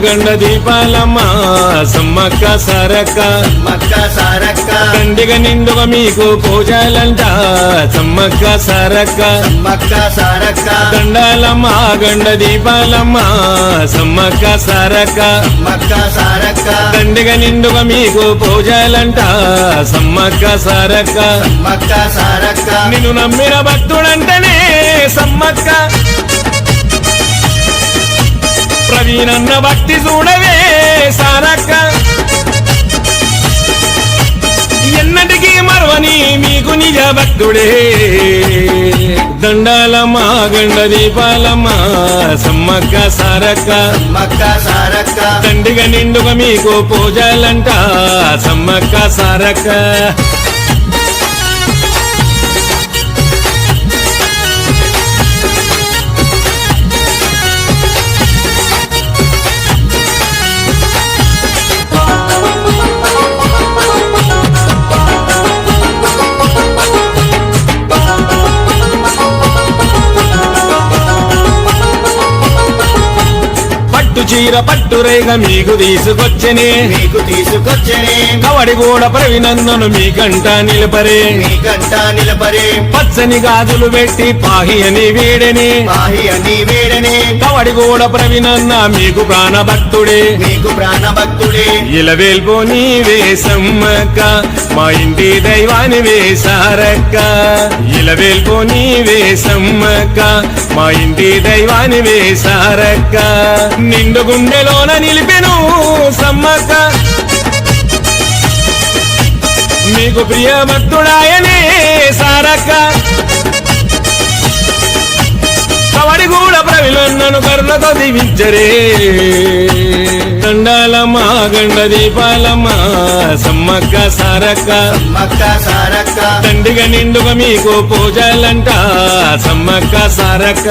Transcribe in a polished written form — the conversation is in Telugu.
గండ దీపాలమ్మ సమ్మక్క సారక్క దండిగ నిండుగా మీకు పూజలంట సమ్మక్క సారక్క దండాలమ్మ గండ దీపాలమ్మ సమ్మక్క సారక్క దండిగ నిండుగా మీకు పూజలంట సమ్మక్క సారక్క నిన్ను నమ్మిన భక్తుడంటనే సమ్మక్క ప్రవీణన్న భక్తి చూడవే సారక్క ఎన్నటికీ మరవని మీకు నిజ భక్తుడే దండాలమ్మ గండ దీపాలమ్మ సమ్మక్క సారక్క దండిగ నిండుగా మీకు పూజలంట సమ్మక్క సారక్క చీర పట్టు రేగ మీకు తీసుకొచ్చనే కవడి కూడా ప్రవినందను మీకంట నిలపరే పచ్చని గాజులు పెట్టి పాహి అని వేడనే కవడి కూడా ప్రవినన్న మీకు ప్రాణభక్తుడే ఇలవేల్పో నీవే సమ్మక్క మా ఇంటి దైవాని వేసారక్క ఇలవేల్పో నీవే సమ్మక్క మా ఇంటి దైవాని వేసారక్క నిండు గుండెలోన నిలిపెను సమ్మక్క మీకు ప్రియ భక్తుడాయనే సారక్క కవడి కూడా ప్రవిలన్నను కరుణతో దీవించరే దండాలమ్మ గండ దీపాలమ్మ సమ్మక్క సారక్క దండిగ నిండుగా మీకు పూజలంట సమ్మక్క సారక్క